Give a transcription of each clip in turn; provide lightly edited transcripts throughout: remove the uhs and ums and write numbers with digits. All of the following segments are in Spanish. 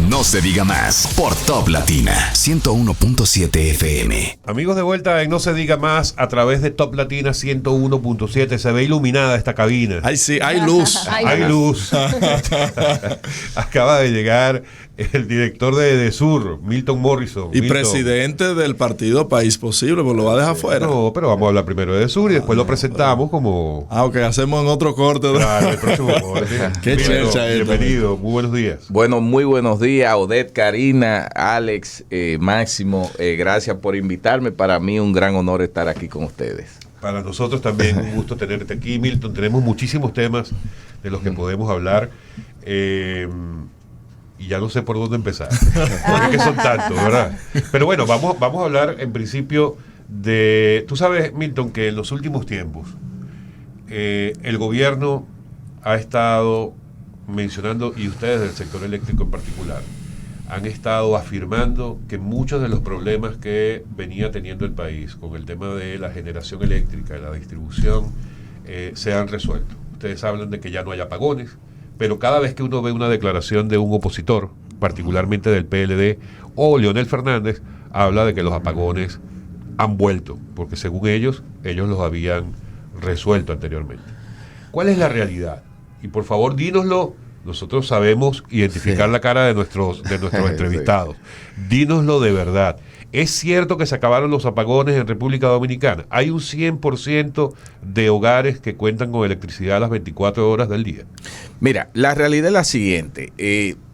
No se diga más por Top Latina 101.7 FM. Amigos, de vuelta en No se diga más a través de Top Latina 101.7. Se ve iluminada esta cabina. Ay, sí, hay luz. Hay luz. Acaba de llegar el director de EDESUR, Milton Morrison. Y presidente del partido País Posible, pues lo va a dejar fuera. No, pero vamos a hablar primero de EDESUR y después lo presentamos como... Ok, hacemos en otro corte. Claro, el próximo corte. Qué chelcha es. Bienvenido, muy buenos días. Bueno, muy buenos días, Odette, Karina, Alex, Máximo. Gracias por invitarme. Para mí un gran honor estar aquí con ustedes. Para nosotros también un gusto tenerte aquí, Milton. Tenemos muchísimos temas de los que podemos hablar. Y ya no sé por dónde empezar. Porque que son tantos, ¿verdad? Pero bueno, vamos a hablar en principio de... Tú sabes, Milton, que en los últimos tiempos el gobierno ha estado mencionando, y ustedes del sector eléctrico en particular, han estado afirmando que muchos de los problemas que venía teniendo el país con el tema de la generación eléctrica y la distribución se han resuelto. Ustedes hablan de que ya no hay apagones, pero cada vez que uno ve una declaración de un opositor, particularmente del PLD, o Leonel Fernández, habla de que los apagones han vuelto, porque según ellos los habían resuelto anteriormente. ¿Cuál es la realidad? Y por favor, dínoslo. Nosotros sabemos identificar la cara de nuestros entrevistados. Dínoslo de verdad. ¿Es cierto que se acabaron los apagones en República Dominicana? ¿Hay un 100% de hogares que cuentan con electricidad a las 24 horas del día? Mira, la realidad es la siguiente.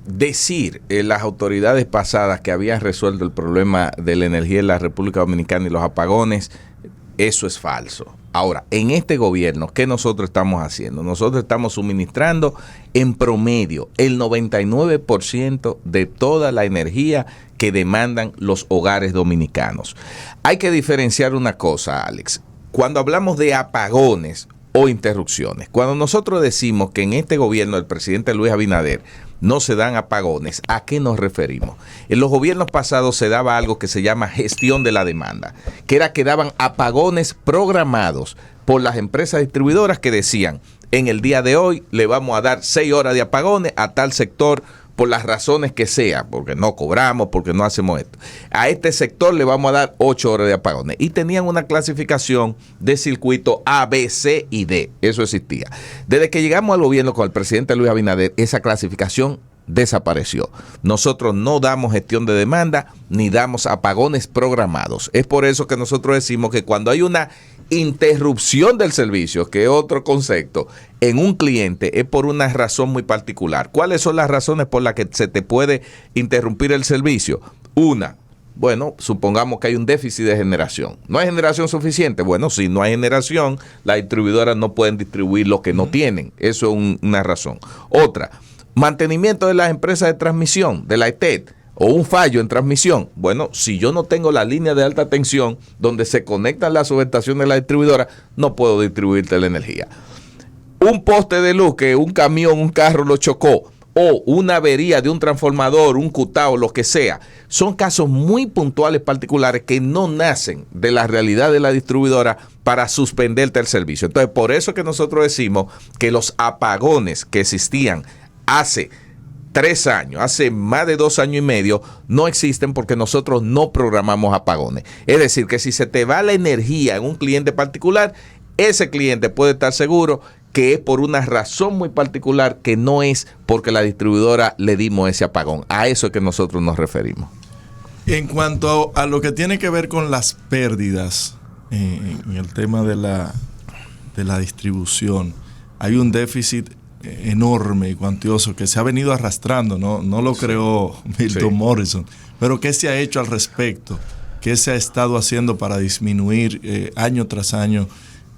Decir las autoridades pasadas que habían resuelto el problema de la energía en la República Dominicana y los apagones, eso es falso. Ahora, en este gobierno, ¿qué nosotros estamos haciendo? Nosotros estamos suministrando en promedio el 99% de toda la energía que demandan los hogares dominicanos. Hay que diferenciar una cosa, Alex. Cuando hablamos de apagones o interrupciones, cuando nosotros decimos que en este gobierno del presidente Luis Abinader no se dan apagones, ¿a qué nos referimos? En los gobiernos pasados se daba algo que se llama gestión de la demanda, que era que daban apagones programados por las empresas distribuidoras que decían, en el día de hoy le vamos a dar 6 horas de apagones a tal sector por las razones que sea, porque no cobramos, porque no hacemos esto. A este sector le vamos a dar 8 horas de apagones. Y tenían una clasificación de circuito A, B, C y D. Eso existía. Desde que llegamos al gobierno con el presidente Luis Abinader, esa clasificación desapareció. Nosotros no damos gestión de demanda ni damos apagones programados. Es por eso que nosotros decimos que cuando hay una interrupción del servicio, que es otro concepto, en un cliente es por una razón muy particular. ¿Cuáles son las razones por las que se te puede interrumpir el servicio? Una, bueno, supongamos que hay un déficit de generación. ¿No hay generación suficiente? Bueno, si no hay generación, las distribuidoras no pueden distribuir lo que no tienen. Eso es una razón. Otra, mantenimiento de las empresas de transmisión, de la ETED, o un fallo en transmisión. Bueno, si yo no tengo la línea de alta tensión donde se conectan las subestaciones de la distribuidora, no puedo distribuirte la energía. Un poste de luz que un camión, un carro lo chocó, o una avería de un transformador, un cutao, lo que sea, son casos muy puntuales, particulares, que no nacen de la realidad de la distribuidora para suspenderte el servicio. Entonces, por eso es que nosotros decimos que los apagones que existían hace 3 años, hace más de 2 años y medio, no existen porque nosotros no programamos apagones. Es decir, que si se te va la energía en un cliente particular, ese cliente puede estar seguro que es por una razón muy particular, que no es porque la distribuidora le dimos ese apagón. A eso es que nosotros nos referimos. En cuanto a lo que tiene que ver con las pérdidas, en el tema de la distribución, hay un déficit enorme y cuantioso que se ha venido arrastrando, no lo creó Milton Morrison, pero ¿qué se ha hecho al respecto? ¿Qué se ha estado haciendo para disminuir año tras año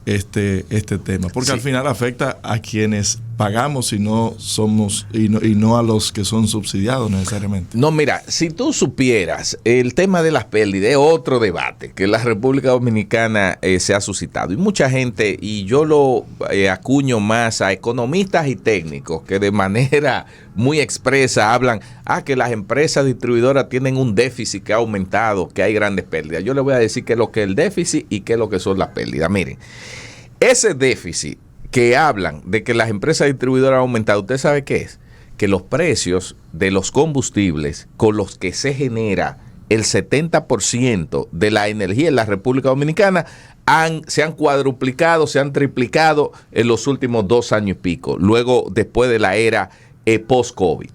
este tema? Porque al final afecta a quienes pagamos y no somos y no a los que son subsidiados necesariamente. No, mira, si tú supieras, el tema de las pérdidas es otro debate que la República Dominicana se ha suscitado. Y mucha gente, y yo lo acuño más a economistas y técnicos que de manera muy expresa hablan que las empresas distribuidoras tienen un déficit que ha aumentado, que hay grandes pérdidas. Yo les voy a decir qué es lo que es el déficit y qué es lo que son las pérdidas. Miren, ese déficit que hablan de que las empresas distribuidoras han aumentado, ¿usted sabe qué es? que los precios de los combustibles con los que se genera el 70% de la energía en la República Dominicana se han cuadruplicado, se han triplicado en los últimos 2 años y pico, luego después de la era post-COVID.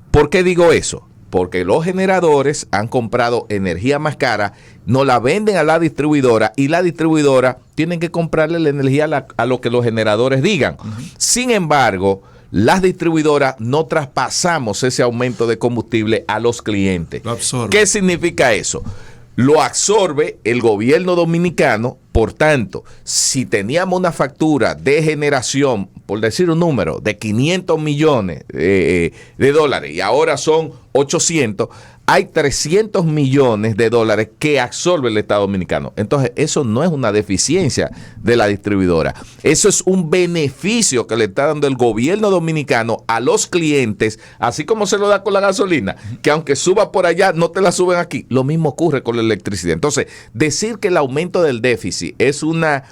¿Por qué digo eso? Porque los generadores han comprado energía más cara, no la venden a la distribuidora y la distribuidora tienen que comprarle la energía a lo que los generadores digan. Sin embargo, las distribuidoras no traspasamos ese aumento de combustible a los clientes. Lo absorbe. ¿Qué significa eso? Lo absorbe el gobierno dominicano. Por tanto, si teníamos una factura de generación, por decir un número, de 500 millones de dólares y ahora son 800, hay 300 millones de dólares que absorbe el Estado Dominicano. Entonces, eso no es una deficiencia de la distribuidora. Eso es un beneficio que le está dando el gobierno dominicano a los clientes, así como se lo da con la gasolina, que aunque suba por allá, no te la suben aquí. Lo mismo ocurre con la electricidad. Entonces, decir que el aumento del déficit es una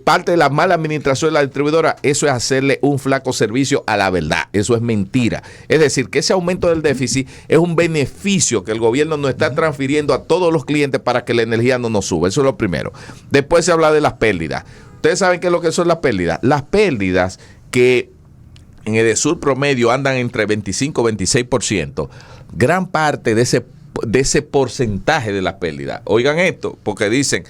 parte de la mala administración de la distribuidora, eso es hacerle un flaco servicio a la verdad. Eso es mentira. Es decir, que ese aumento del déficit es un beneficio que el gobierno nos está transfiriendo a todos los clientes para que la energía no nos suba. Eso es lo primero. Después se habla de las pérdidas. ¿Ustedes saben qué es lo que son las pérdidas? Las pérdidas que en Edesur promedio andan entre 25 y 26%. Gran parte de ese porcentaje de las pérdidas. Oigan esto, porque dicen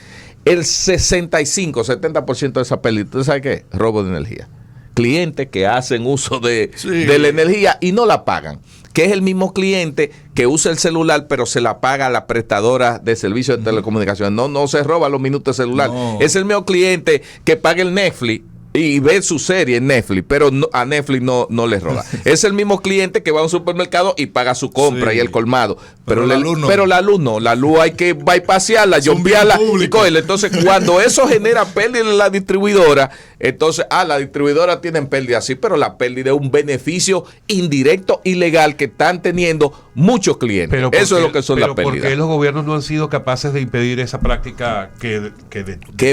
el 65-70% de esa pérdida, ¿usted sabe qué es? Robo de energía. Clientes que hacen uso de la energía y no la pagan. Que es el mismo cliente que usa el celular, pero se la paga a la prestadora de servicios de telecomunicaciones. No se roba los minutos de celular. No. Es el mismo cliente que paga el Netflix y ve su serie en Netflix, pero a Netflix no le roba. Es el mismo cliente que va a un supermercado y paga su compra y el colmado. Pero la luz no. Pero la luz no. La luz hay que bypasearla, jumpearla y cogerla. Entonces, cuando eso genera pérdida en la distribuidora, entonces, la distribuidora tienen pérdida, sí, pero la pérdida es un beneficio indirecto y legal que están teniendo muchos clientes. Eso es lo que son las pérdidas. ¿Por qué los gobiernos no han sido capaces de impedir esa práctica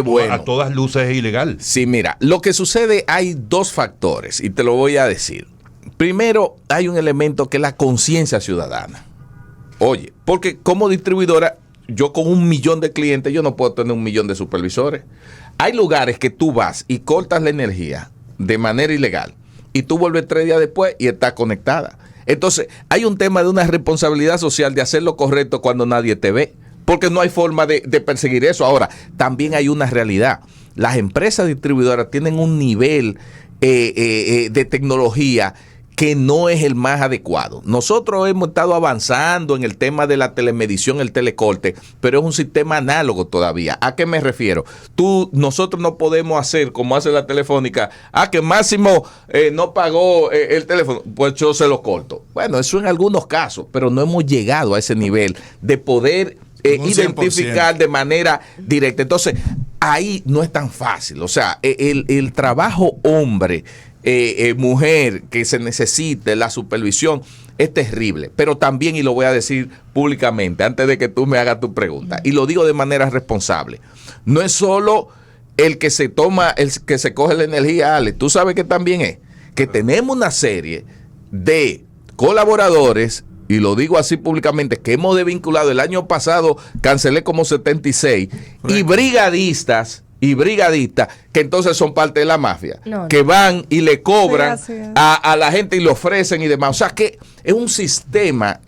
bueno. A todas luces es ilegal? Sí, mira, lo que sucede, hay 2 factores y te lo voy a decir. Primero, hay un elemento que es la conciencia ciudadana. Oye, porque como distribuidora, yo con 1 millón de clientes, yo no puedo tener 1 millón de supervisores. Hay lugares que tú vas y cortas la energía de manera ilegal y tú vuelves 3 días después y está conectada. Entonces, hay un tema de una responsabilidad social de hacer lo correcto cuando nadie te ve, porque no hay forma de perseguir eso. Ahora, también hay una realidad. Las empresas distribuidoras tienen un nivel de tecnología que no es el más adecuado. Nosotros hemos estado avanzando en el tema de la telemedición, el telecorte, pero es un sistema análogo todavía. ¿A qué me refiero? Nosotros no podemos hacer como hace la Telefónica, que Máximo no pagó el teléfono, pues yo se lo corto. Bueno, eso en algunos casos, pero no hemos llegado a ese nivel de poder identificar de manera directa. Entonces, ahí no es tan fácil. O sea, el trabajo hombre, mujer, que se necesite la supervisión, es terrible. Pero también, y lo voy a decir públicamente, antes de que tú me hagas tu pregunta, y lo digo de manera responsable, no es solo el que se coge la energía, Alex. Tú sabes que también es que tenemos una serie de colaboradores, y lo digo así públicamente, que hemos desvinculado. El año pasado cancelé como 76, y brigadistas que entonces son parte de la mafia, que van y le cobran a la gente y le ofrecen y demás. O sea que es un sistema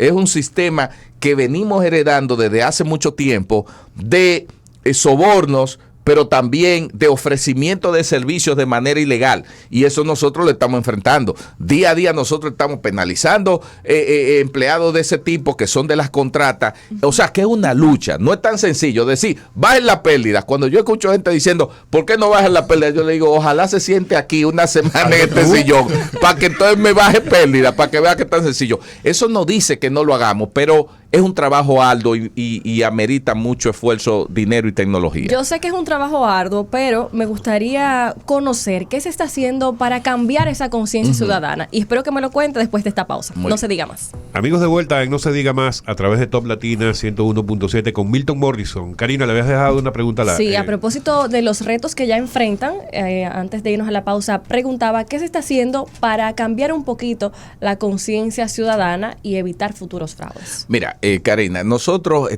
que venimos heredando desde hace mucho tiempo de sobornos, pero también de ofrecimiento de servicios de manera ilegal. Y eso nosotros lo estamos enfrentando. Día a día nosotros estamos penalizando empleados de ese tipo que son de las contratas. O sea, que es una lucha. No es tan sencillo decir, bajen las pérdidas. Cuando yo escucho gente diciendo, ¿por qué no bajan las pérdidas? Yo le digo, ojalá se siente aquí una semana en este sillón para que entonces me baje pérdida, para que vea que es tan sencillo. Eso no dice que no lo hagamos, pero es un trabajo arduo y amerita mucho esfuerzo, dinero y tecnología. Yo sé que es un trabajo arduo, pero me gustaría conocer qué se está haciendo para cambiar esa conciencia ciudadana. Y espero que me lo cuente después de esta pausa. Muy No bien. se diga más. Amigos, de vuelta en No se diga más a través de Top Latina 101.7 con Milton Morrison. Karina, le habías dejado una pregunta Sí, a propósito de los retos que ya enfrentan, antes de irnos a la pausa, preguntaba qué se está haciendo para cambiar un poquito la conciencia ciudadana y evitar futuros fraudes. Mira, Karina, nosotros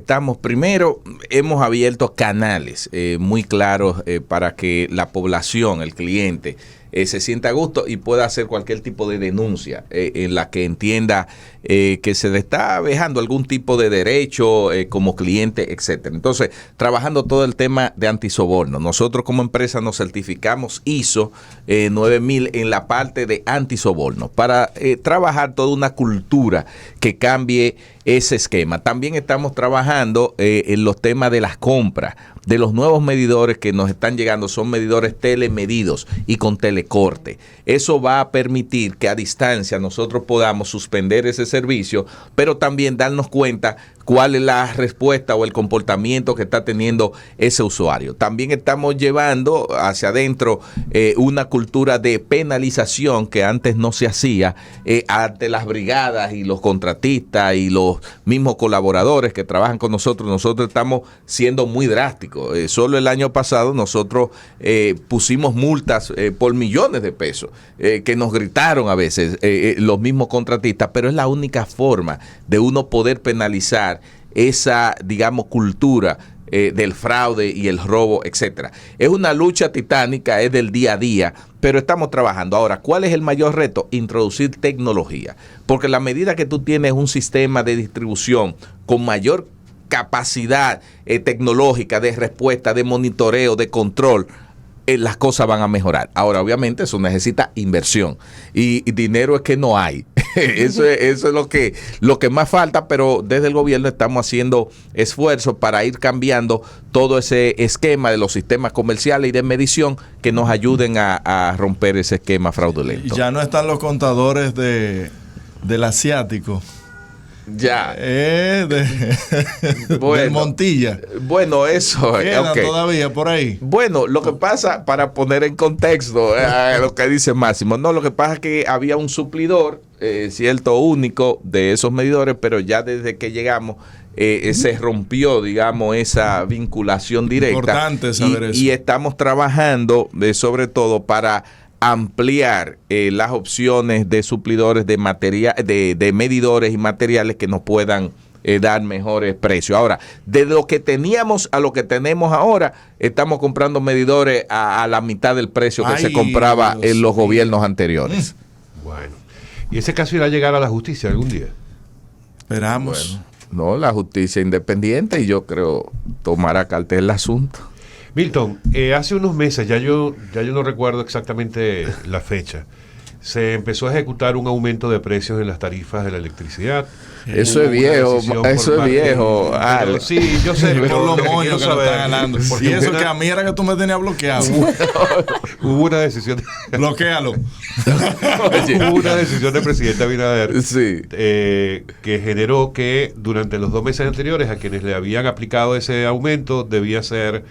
hemos abierto canales muy claros para que la población, el cliente, se sienta a gusto y pueda hacer cualquier tipo de denuncia en la que entienda que se le está vejando algún tipo de derecho como cliente, etcétera. Entonces, trabajando todo el tema de antisoborno. Nosotros como empresa nos certificamos ISO 9000 en la parte de antisoborno para trabajar toda una cultura que cambie ese esquema. También estamos trabajando en los temas de las compras, de los nuevos medidores que nos están llegando, son medidores telemedidos y con telecorte. Eso va a permitir que a distancia nosotros podamos suspender ese servicio, pero también darnos cuenta cuál es la respuesta o el comportamiento que está teniendo ese usuario. También estamos llevando hacia adentro una cultura de penalización que antes no se hacía ante las brigadas y los contratistas y los mismos colaboradores que trabajan con nosotros. Nosotros estamos siendo muy drásticos. Solo el año pasado nosotros pusimos multas por millones de pesos que nos gritaron a veces los mismos contratistas, pero es la única forma de uno poder penalizar esa, digamos, cultura del fraude y el robo, etcétera. Es una lucha titánica, es del día a día, pero estamos trabajando. Ahora, ¿cuál es el mayor reto? Introducir tecnología, porque a la medida que tú tienes un sistema de distribución con mayor capacidad tecnológica de respuesta, de monitoreo, de control, las cosas van a mejorar. Ahora, obviamente, eso necesita inversión y dinero es que no hay. Eso es lo que más falta, pero desde el gobierno estamos haciendo esfuerzos para ir cambiando todo ese esquema de los sistemas comerciales y de medición que nos ayuden a romper ese esquema fraudulento. Ya no están los contadores del asiático. Ya. Del Montilla. Bueno, eso. Quedan Okay. todavía por ahí. Bueno, lo que pasa, para poner en contexto lo que dice Máximo, no, lo que pasa es que había un suplidor, cierto, único de esos medidores, pero ya desde que llegamos se rompió, digamos, esa vinculación directa. Importante saber eso. Y estamos trabajando sobre todo para ampliar las opciones de suplidores de material, de medidores y materiales que nos puedan dar mejores precios. Ahora, de lo que teníamos a lo que tenemos ahora, estamos comprando medidores a la mitad del precio que se compraba Dios en los mío. gobiernos anteriores. Bueno, ¿y ese caso irá a llegar a la justicia algún día? Esperamos. No, la justicia independiente y yo creo tomará cartel el asunto. Milton, hace unos meses, ya yo no recuerdo exactamente la fecha, se empezó a ejecutar un aumento de precios en las tarifas de la electricidad. Eso Hubo es viejo, una decisión eso por es parte- viejo. Pero sí, yo sé, Por pero los lo que moños quiero que lo saber, están ganando. porque Y eso una- que a mí era que tú me tenías bloqueado. hubo una decisión, Bloquéalo. hubo una decisión del presidente Abinader Sí. que generó que durante los 2 meses anteriores a quienes le habían aplicado ese aumento debía ser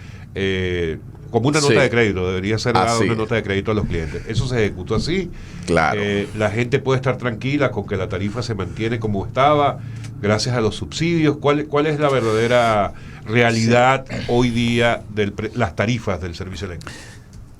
como una nota Sí. de crédito, debería ser dada Así una es. nota de crédito a los clientes. Eso se ejecutó así. Claro. La gente puede estar tranquila con que la tarifa se mantiene como estaba, gracias a los subsidios. ¿Cuál es la verdadera realidad hoy día de las tarifas del servicio eléctrico?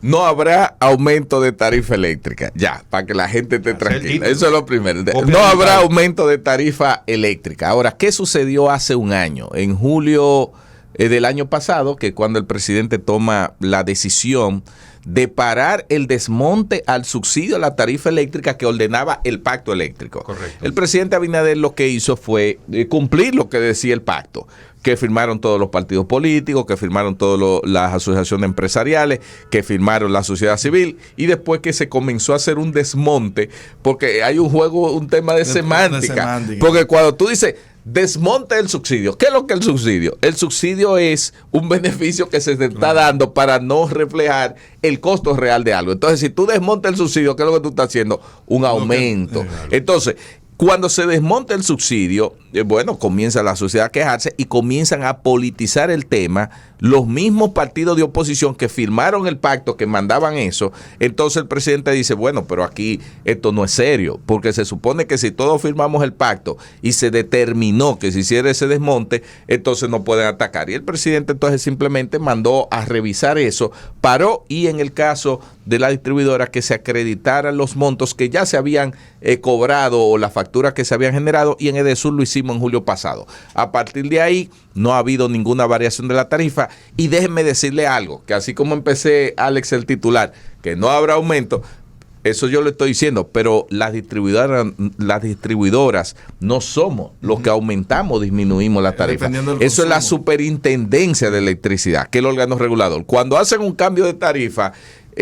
No habrá aumento de tarifa eléctrica, ya, para que la gente esté tranquila. Eso es lo primero. No habrá aumento de tarifa eléctrica. Ahora, ¿qué sucedió hace un año? En julio del año pasado, que cuando el presidente toma la decisión de parar el desmonte al subsidio a la tarifa eléctrica que ordenaba el pacto eléctrico. Correcto. El presidente Abinader lo que hizo fue cumplir lo que decía el pacto, que firmaron todos los partidos políticos, que firmaron todas las asociaciones empresariales, que firmaron la sociedad civil, y después que se comenzó a hacer un desmonte, porque hay un tema de semántica. Porque cuando tú dices desmonte el subsidio, ¿qué es lo que es el subsidio? El subsidio es un beneficio que se te está dando para no reflejar el costo real de algo. Entonces, si tú desmontas el subsidio, ¿qué es lo que tú estás haciendo? Un aumento. Entonces, Cuando se desmonta el subsidio, bueno, comienza la sociedad a quejarse y comienzan a politizar el tema. Los mismos partidos de oposición que firmaron el pacto, que mandaban eso, entonces el presidente dice, bueno, pero aquí esto no es serio, porque se supone que si todos firmamos el pacto y se determinó que se hiciera ese desmonte, entonces no pueden atacar. Y el presidente entonces simplemente mandó a revisar eso, paró, y en el caso de la distribuidora, que se acreditaran los montos que ya se habían cobrado o las facturas que se habían generado, y en Edesur lo hicimos en julio pasado. A partir de ahí no ha habido ninguna variación de la tarifa, y déjenme decirle algo, que así como empecé, Alex, el titular, que no habrá aumento, eso yo lo estoy diciendo, pero las distribuidoras no somos los que aumentamos o disminuimos la tarifa. Eso es la Superintendencia de Electricidad, que es el órgano regulador. Cuando hacen un cambio de tarifa,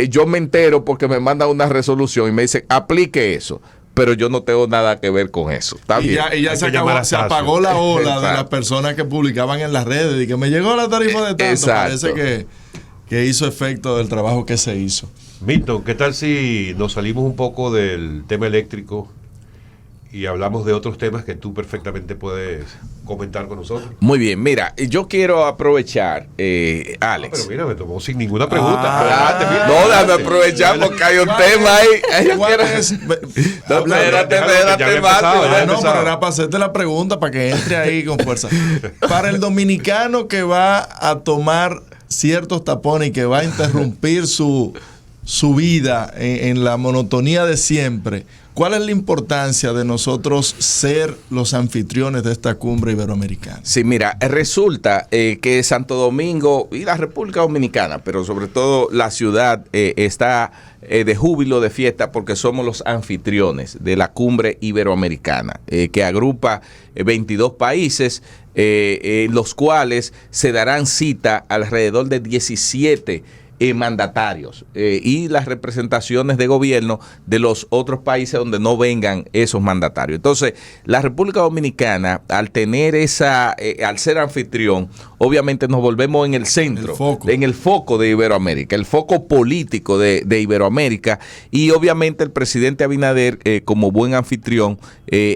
yo me entero porque me mandan una resolución y me dicen, aplique eso. Pero yo no tengo nada que ver con eso. ¿Está bien? Y ya se apagó la ola de las personas que publicaban en las redes y que me llegó la tarifa de tanto. Exacto. Parece que hizo efecto del trabajo que se hizo. Milton, ¿qué tal si nos salimos un poco del tema eléctrico y hablamos de otros temas que tú perfectamente puedes comentar con nosotros? Muy bien, mira, yo quiero aprovechar, Alex. Pero mira, me tomó sin ninguna pregunta. No, déjame aprovechar porque hay un tema ahí. Espérate, No, pero era para hacerte la pregunta para que entre ahí con fuerza. Para el dominicano que va a tomar ciertos tapones y que va a interrumpir su vida en la monotonía de siempre, ¿cuál es la importancia de nosotros ser los anfitriones de esta cumbre iberoamericana? Sí, mira, resulta que Santo Domingo y la República Dominicana, pero sobre todo la ciudad, está de júbilo, de fiesta, porque somos los anfitriones de la cumbre iberoamericana, que agrupa 22 países, los cuales se darán cita alrededor de 17 mandatarios y las representaciones de gobierno de los otros países donde no vengan esos mandatarios. Entonces, la República Dominicana, al tener al ser anfitrión, obviamente nos volvemos en el centro, en el foco de Iberoamérica, el foco político de Iberoamérica, y obviamente el presidente Abinader, como buen anfitrión,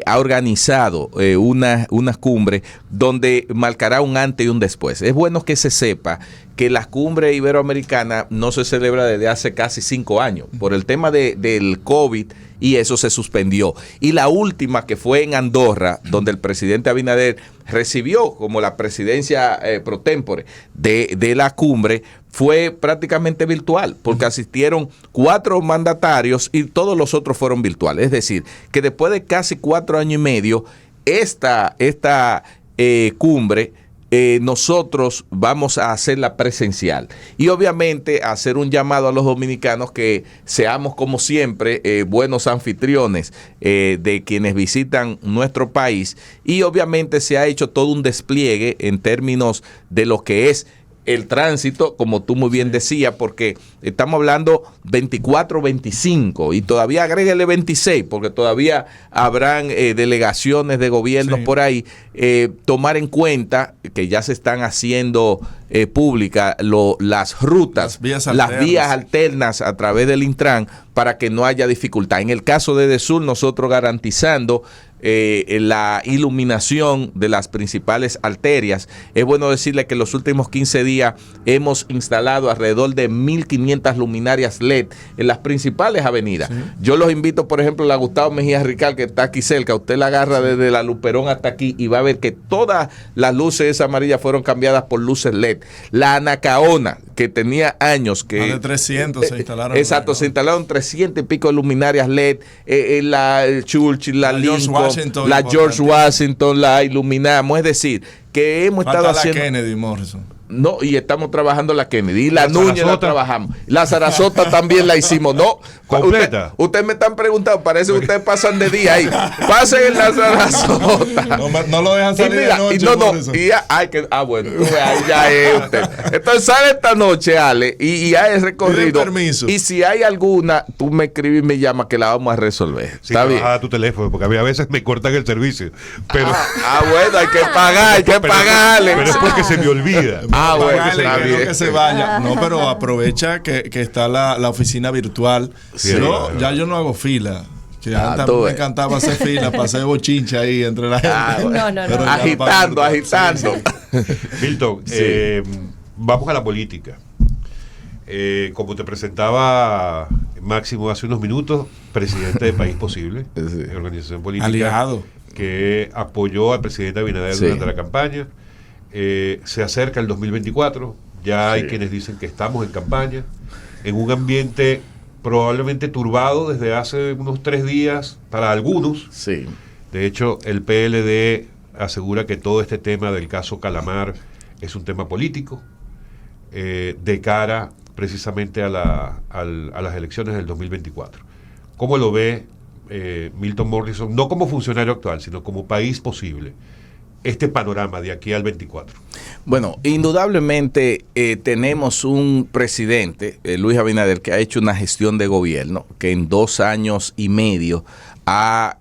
ha organizado una cumbre donde marcará un antes y un después. Es bueno que se sepa que la cumbre iberoamericana no se celebra desde hace casi 5 años por el tema del COVID, y eso se suspendió. Y la última, que fue en Andorra, donde el presidente Abinader recibió como la presidencia pro tempore de la cumbre, fue prácticamente virtual, porque asistieron 4 mandatarios y todos los otros fueron virtuales. Es decir, que después de casi 4 años y medio, esta cumbre, nosotros vamos a hacerla presencial, y obviamente hacer un llamado a los dominicanos que seamos, como siempre, buenos anfitriones de quienes visitan nuestro país. Y obviamente se ha hecho todo un despliegue en términos de lo que es el tránsito, como tú muy bien decías, porque estamos hablando 24, 25 y todavía agréguele 26, porque todavía habrán delegaciones de gobiernos por ahí. Tomar en cuenta que ya se están haciendo públicas las rutas, las vías alternas a través del Intran, para que no haya dificultad. En el caso de Edesur, nosotros garantizando la iluminación de las principales arterias. Es bueno decirle que en los últimos 15 días hemos instalado alrededor de 1.500 luminarias LED en las principales avenidas. Sí. Yo los invito, por ejemplo, a la Gustavo Mejía Rical, que está aquí cerca. Usted la agarra desde la Luperón hasta aquí y va a ver que todas las luces amarillas fueron cambiadas por luces LED. La Anacaona, que tenía años que... Más de 300 se instalaron. Exacto, se instalaron 300 y pico de luminarias LED, la Churchill, la Lincoln, la George Washington, la iluminamos. Es decir, que hemos estado haciendo... la Kennedy Morrison. No, y estamos trabajando la Kennedy. Y la Núñez la trabajamos. La Sarasota también la hicimos. No, completa. Ustedes me están preguntando, parece que ustedes pasan de día ahí. Pasen en la Sarasota. No lo dejan salir de noche. Bueno, ahí ya es usted. Entonces sale esta noche, Ale, y hay el recorrido. Permiso. Y si hay alguna, tú me escribes y me llamas, que la vamos a resolver. Sí, ¿está bien? A tu teléfono, porque a mí a veces me cortan el servicio. Pero, bueno, hay que pagar, hay que pagarle. Pero es porque se me olvida. Bueno, que se vaya. No, pero aprovecha que está la oficina virtual. Sí, yo no hago fila. Que antes me encantaba hacer fila para hacer bochincha ahí entre la gente. No. Agitando. Milton, vamos a la política. Como te presentaba Máximo hace unos minutos, presidente de País Posible, organización política aliado, que apoyó al presidente Abinader durante la campaña. Se acerca el 2024, ya hay quienes dicen que estamos en campaña, en un ambiente probablemente turbado desde hace unos 3 días para algunos. Sí. De hecho, el PLD asegura que todo este tema del caso Calamar es un tema político de cara precisamente a las elecciones del 2024. ¿Cómo lo ve Milton Morrison, no como funcionario actual, sino como País Posible, este panorama de aquí al 24? Bueno, indudablemente tenemos un presidente, Luis Abinader, que ha hecho una gestión de gobierno que en 2 años y medio ha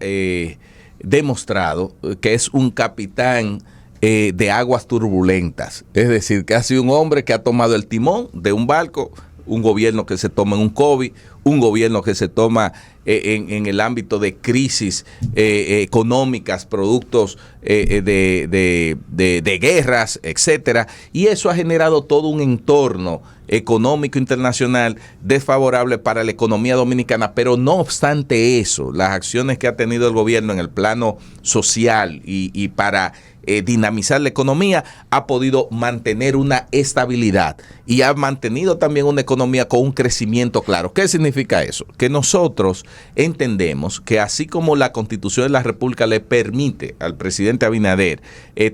demostrado que es un capitán de aguas turbulentas. Es decir, que ha sido un hombre que ha tomado el timón de un barco, un gobierno que se toma en un COVID, un gobierno que se toma en el ámbito de crisis económicas, productos de guerras, etcétera, y eso ha generado todo un entorno económico internacional desfavorable para la economía dominicana. Pero no obstante eso, las acciones que ha tenido el gobierno en el plano social y para dinamizar la economía, ha podido mantener una estabilidad y ha mantenido también una economía con un crecimiento claro. ¿Qué significa eso? Que nosotros entendemos que así como la Constitución de la República le permite al presidente Abinader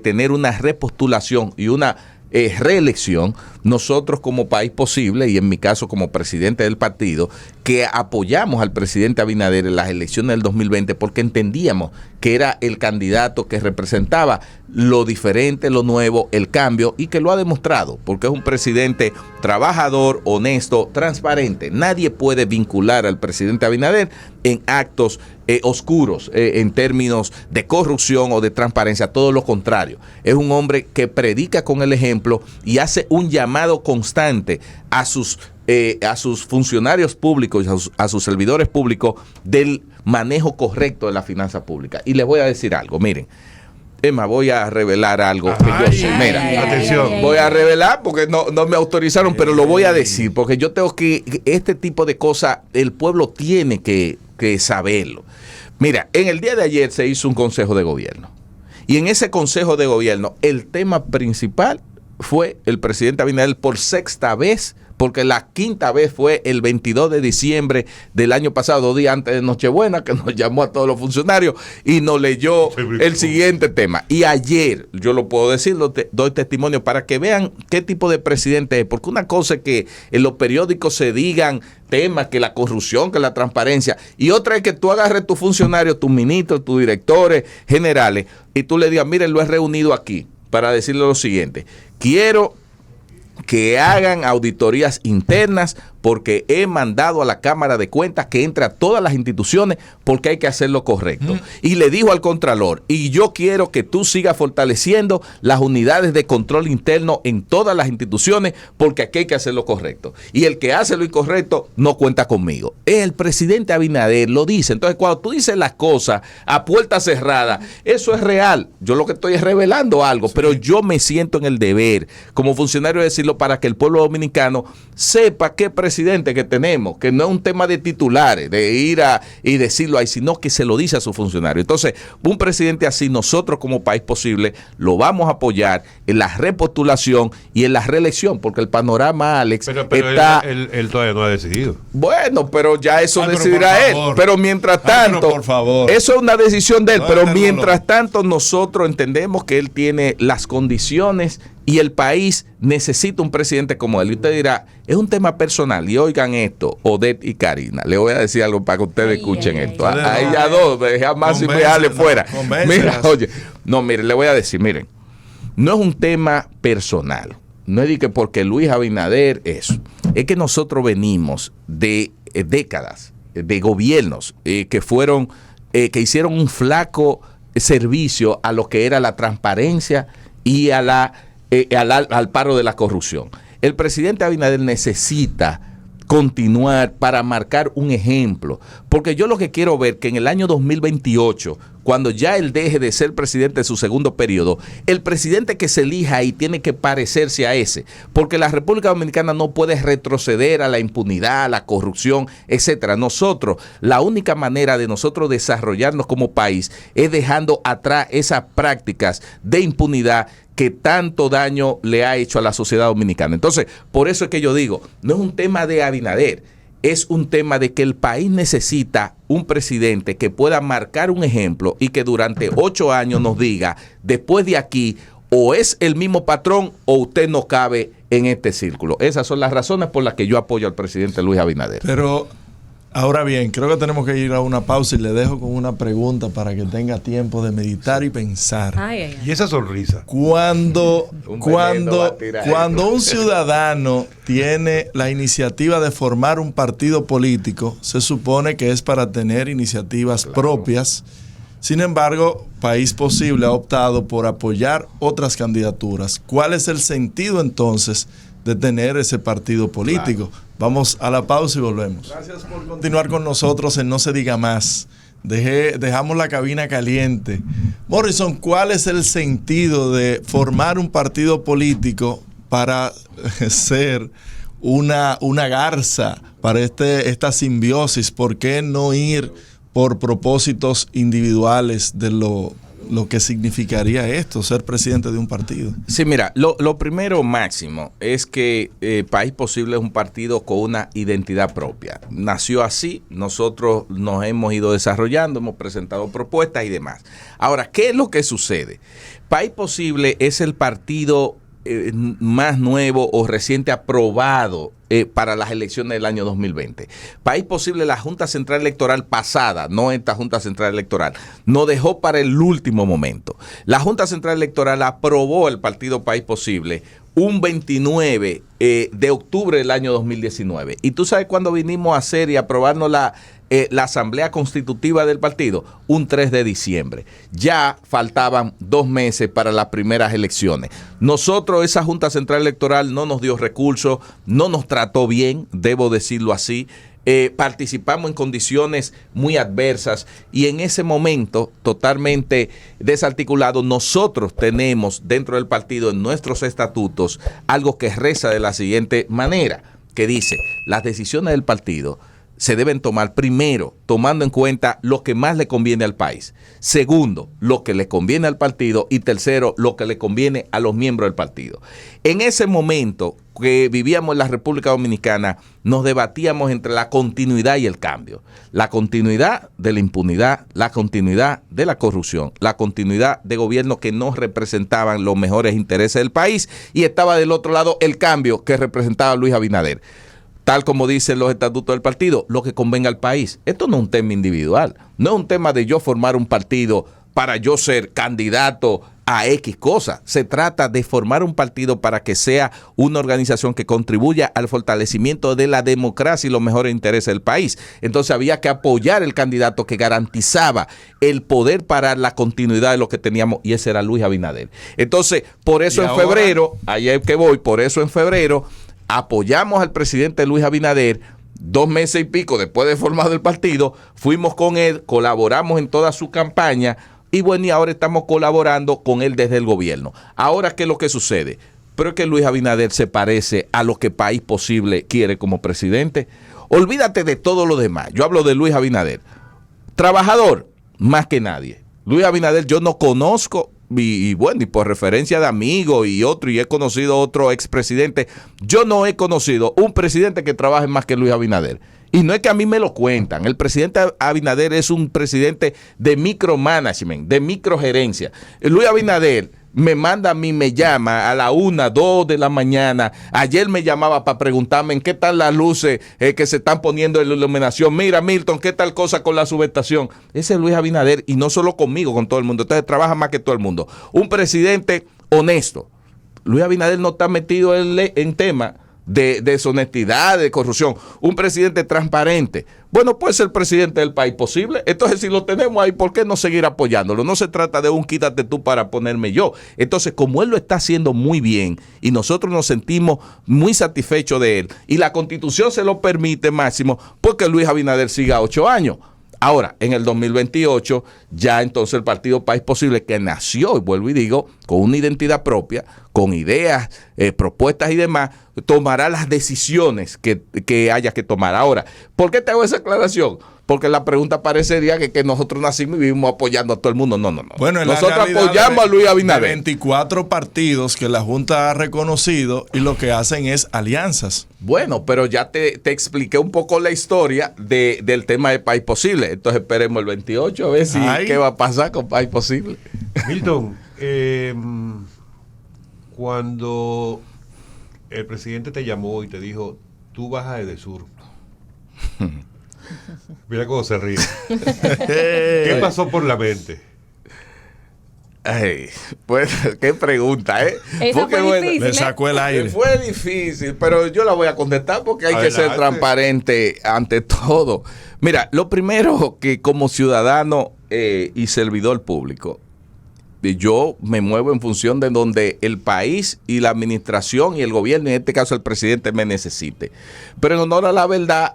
tener una repostulación y una reelección, nosotros como País Posible, y en mi caso como presidente del partido, que apoyamos al presidente Abinader en las elecciones del 2020 porque entendíamos que era el candidato que representaba lo diferente, lo nuevo, el cambio, y que lo ha demostrado, porque es un presidente trabajador, honesto, transparente. Nadie puede vincular al presidente Abinader en actos oscuros en términos de corrupción o de transparencia, todo lo contrario. Es un hombre que predica con el ejemplo y hace un llamado constante a sus funcionarios públicos y a sus servidores públicos del manejo correcto de la finanza pública. Y les voy a decir algo, miren, Emma, voy a revelar algo que yo sé. Mira, atención. Voy a revelar porque no me autorizaron, pero lo voy a decir porque yo tengo que, este tipo de cosas, el pueblo tiene que saberlo. Mira, en el día de ayer se hizo un consejo de gobierno. Y en ese consejo de gobierno, el tema principal fue el presidente Abinader por 6ª vez, porque la 5ª vez fue el 22 de diciembre del año pasado, 2 días antes de Nochebuena, que nos llamó a todos los funcionarios y nos leyó el siguiente tema. Y ayer, yo lo puedo decir, doy testimonio para que vean qué tipo de presidente es, porque una cosa es que en los periódicos se digan temas, que la corrupción, que la transparencia, y otra es que tú agarres tus funcionarios, tus ministros, tus directores generales, y tú le digas, miren, lo he reunido aquí para decirle lo siguiente: quiero que hagan auditorías internas porque he mandado a la Cámara de Cuentas que entre a todas las instituciones porque hay que hacerlo correcto. Y le dijo al Contralor, y yo quiero que tú sigas fortaleciendo las unidades de control interno en todas las instituciones porque aquí hay que hacerlo correcto. Y el que hace lo incorrecto no cuenta conmigo. El presidente Abinader lo dice. Entonces, cuando tú dices las cosas a puerta cerrada, eso es real. Yo lo que estoy es revelando algo, pero yo me siento en el deber como funcionario de decirlo para que el pueblo dominicano sepa qué presidente que tenemos, que no es un tema de titulares, de ir y decirlo ahí, sino que se lo dice a su funcionario. Entonces, un presidente así, nosotros como País Posible lo vamos a apoyar en la repostulación y en la reelección, porque el panorama, Alex, pero está... él todavía no ha decidido. Bueno, pero ya eso decidirá él. Pero mientras tanto, por favor, eso es una decisión de él, pero no, mientras tanto nosotros entendemos que él tiene las condiciones y el país necesita un presidente como él. Y usted dirá, es un tema personal. Y oigan esto, Odette y Karina, le voy a decir algo para que ustedes escuchen esto. A ella dos, jamás y me jale fuera. Mira, oye, no, mire, le voy a decir, miren, no es un tema personal. No es de que porque Luis Abinader eso. Es que nosotros venimos de décadas de gobiernos que fueron, que hicieron un flaco servicio a lo que era la transparencia y a al paro de la corrupción. El presidente Abinader necesita continuar, para marcar un ejemplo. Porque yo lo que quiero ver que en el año 2028, cuando ya él deje de ser presidente de su segundo periodo, el presidente que se elija ahí tiene que parecerse a ese. Porque la República Dominicana no puede retroceder a la impunidad, a la corrupción, etcétera. Nosotros, la única manera de nosotros desarrollarnos como país es dejando atrás esas prácticas de impunidad que tanto daño le ha hecho a la sociedad dominicana. Entonces, por eso es que yo digo, no es un tema de Abinader, es un tema de que el país necesita un presidente que pueda marcar un ejemplo y que durante 8 años nos diga, después de aquí, o es el mismo patrón o usted no cabe en este círculo. Esas son las razones por las que yo apoyo al presidente Luis Abinader. Pero ahora bien, creo que tenemos que ir a una pausa y le dejo con una pregunta para que tenga tiempo de meditar y pensar. Y esa sonrisa. Cuando un ciudadano tiene la iniciativa de formar un partido político, se supone que es para tener iniciativas propias. Sin embargo, País Posible ha optado por apoyar otras candidaturas. ¿Cuál es el sentido entonces de tener ese partido político? Claro. Vamos a la pausa y volvemos. Gracias por continuar con nosotros en No Se Diga Más. Dejamos la cabina caliente. Morrison, ¿cuál es el sentido de formar un partido político para ser una garza para esta simbiosis? ¿Por qué no ir por propósitos individuales de lo que significaría esto, ser presidente de un partido? Sí, mira, lo primero, Máximo, es que País Posible es un partido con una identidad propia. Nació así, nosotros nos hemos ido desarrollando, hemos presentado propuestas y demás. Ahora, ¿qué es lo que sucede? País Posible es el partido más nuevo o reciente aprobado para las elecciones del año 2020. País Posible, la Junta Central Electoral pasada, no esta Junta Central Electoral, nos dejó para el último momento. La Junta Central Electoral aprobó el partido País Posible un 29 de octubre del año 2019. ¿Y tú sabes cuándo vinimos a hacer y aprobarnos la asamblea constitutiva del partido? Un 3 de diciembre. Ya faltaban 2 meses para las primeras elecciones. Nosotros, esa Junta Central Electoral no nos dio recursos, no nos trató bien, debo decirlo así. Participamos en condiciones muy adversas y en ese momento totalmente desarticulado, nosotros tenemos dentro del partido en nuestros estatutos algo que reza de la siguiente manera, que dice: las decisiones del partido se deben tomar primero tomando en cuenta lo que más le conviene al país, segundo, lo que le conviene al partido y tercero, lo que le conviene a los miembros del partido. En ese momento que vivíamos en la República Dominicana, nos debatíamos entre la continuidad y el cambio. La continuidad de la impunidad, la continuidad de la corrupción, la continuidad de gobiernos que no representaban los mejores intereses del país, y estaba del otro lado el cambio que representaba Luis Abinader. Tal como dicen los estatutos del partido, lo que convenga al país. Esto no es un tema individual, no es un tema de yo formar un partido para yo ser candidato a X cosa. Se trata de formar un partido para que sea una organización que contribuya al fortalecimiento de la democracia y los mejores intereses del país. Entonces había que apoyar el candidato que garantizaba el poder para la continuidad de lo que teníamos, y ese era Luis Abinader. Entonces, por eso en febrero, allá es que voy, por eso en febrero apoyamos al presidente Luis Abinader. 2 meses y pico después de formado el partido, fuimos con él, colaboramos en toda su campaña y bueno, y ahora estamos colaborando con él desde el gobierno. Ahora, ¿qué es lo que sucede? Pero es que Luis Abinader se parece a lo que País Posible quiere como presidente. Olvídate de todo lo demás. Yo hablo de Luis Abinader. Trabajador, más que nadie. Luis Abinader yo no conozco, y bueno, y por referencia de amigos y he conocido otro expresidente, yo no he conocido un presidente que trabaje más que Luis Abinader. Y no es que a mí me lo cuentan. El presidente Abinader es un presidente de micromanagement, de microgerencia. Luis Abinader me manda a mí, me llama a la 1, 2 de la mañana. Ayer me llamaba para preguntarme en qué tal las luces que se están poniendo en la iluminación. Mira, Milton, qué tal cosa con la subestación. Ese es Luis Abinader, y no solo conmigo, con todo el mundo. Entonces trabaja más que todo el mundo. Un presidente honesto. Luis Abinader no está metido en temas de deshonestidad, de corrupción. Un presidente transparente. Bueno, puede ser presidente del país posible. Entonces, si lo tenemos ahí, ¿por qué no seguir apoyándolo? No se trata de un quítate tú para ponerme yo. Entonces, como él lo está haciendo muy bien y nosotros nos sentimos muy satisfechos de él y la Constitución se lo permite, Máximo, porque Luis Abinader siga 8 años. Ahora, en el 2028, ya entonces el Partido País Posible, que nació, y vuelvo y digo, con una identidad propia, con ideas, propuestas y demás, tomará las decisiones que haya que tomar. Ahora, ¿por qué te hago esa aclaración? Porque la pregunta parecería que nosotros nacimos y vivimos apoyando a todo el mundo. No. Bueno, nosotros apoyamos a Luis Abinader. De 24 partidos que la Junta ha reconocido y lo que hacen es alianzas. Bueno, pero ya te expliqué un poco la historia del tema de País Posible. Entonces esperemos el 28 a ver si qué va a pasar con País Posible. Milton, cuando el presidente te llamó y te dijo, tú vas a Edesur. Mira cómo se ríe. ¿Qué pasó por la mente? Ay, pues qué pregunta, ¿eh? Esa fue difícil, le sacó el aire. Fue difícil, pero yo la voy a contestar porque hay Adelante. que ser transparente ante todo. Mira, lo primero que como ciudadano y servidor público, yo me muevo en función de donde el país y la administración y el gobierno, en este caso el presidente, me necesite. Pero en honor a la verdad,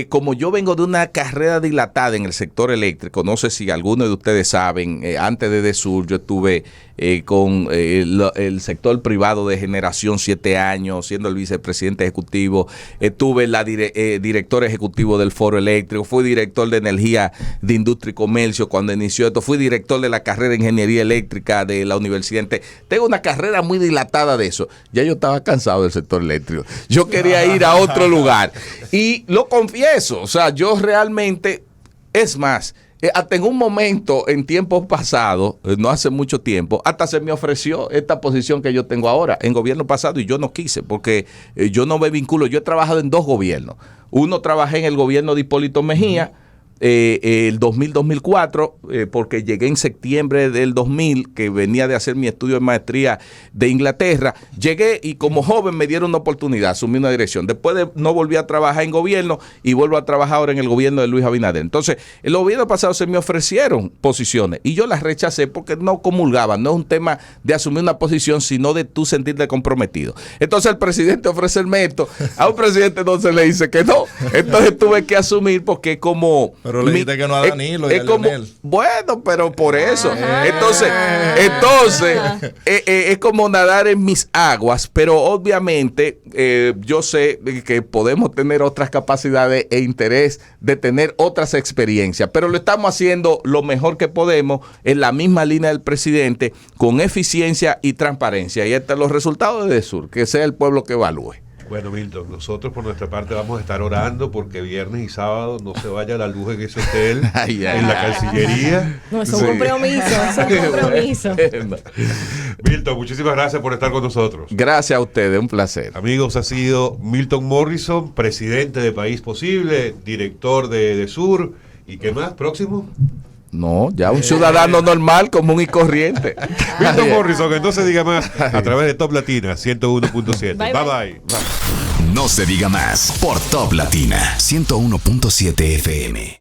como yo vengo de una carrera dilatada en el sector eléctrico, no sé si algunos de ustedes saben, antes de Edesur yo estuve con el sector privado de generación 7 años, siendo el vicepresidente ejecutivo, estuve director ejecutivo del Foro Eléctrico, fui director de Energía de Industria y Comercio cuando inició esto, fui director de la carrera de Ingeniería Eléctrica de la universidad. Tengo una carrera muy dilatada de eso. Ya yo estaba cansado del sector eléctrico. Yo quería ir a otro lugar. Y lo confieso, o sea, yo realmente, es más, hasta en un momento, en tiempos pasados, no hace mucho tiempo, hasta se me ofreció esta posición que yo tengo ahora en gobierno pasado y yo no quise porque yo no me vinculo. Yo he trabajado en 2 gobiernos. Uno, trabajé en el gobierno de Hipólito Mejía, el 2000-2004, porque llegué en septiembre del 2000, que venía de hacer mi estudio de maestría de Inglaterra. Llegué y como joven me dieron una oportunidad, asumí una dirección. Después no volví a trabajar en gobierno y vuelvo a trabajar ahora en el gobierno de Luis Abinader. Entonces, en el gobierno pasado se me ofrecieron posiciones y yo las rechacé porque no comulgaban. No es un tema de asumir una posición, sino de tú sentirte comprometido. Entonces el presidente ofrecerme esto, a un presidente no se le dice que no. Entonces tuve que asumir porque como... Pero le dijiste que no a Danilo y a Leonel. Bueno, pero por eso. Entonces es como nadar en mis aguas, pero obviamente yo sé que podemos tener otras capacidades e interés de tener otras experiencias, pero lo estamos haciendo lo mejor que podemos en la misma línea del presidente, con eficiencia y transparencia. Y estos son los resultados de Edesur, que sea el pueblo que evalúe. Bueno, Milton, nosotros por nuestra parte vamos a estar orando porque viernes y sábado no se vaya la luz en ese hotel, en la Cancillería. No, es un compromiso, es un compromiso. Milton, muchísimas gracias por estar con nosotros. Gracias a ustedes, un placer. Amigos, ha sido Milton Morrison, presidente de País Posible, director de Edesur. ¿Y qué más? ¿Próximo? No, ya un ciudadano normal, común y corriente. Milton Morrison, entonces diga más a través de Top Latina 101.7. Bye bye. No se diga más por Top Latina 101.7 FM.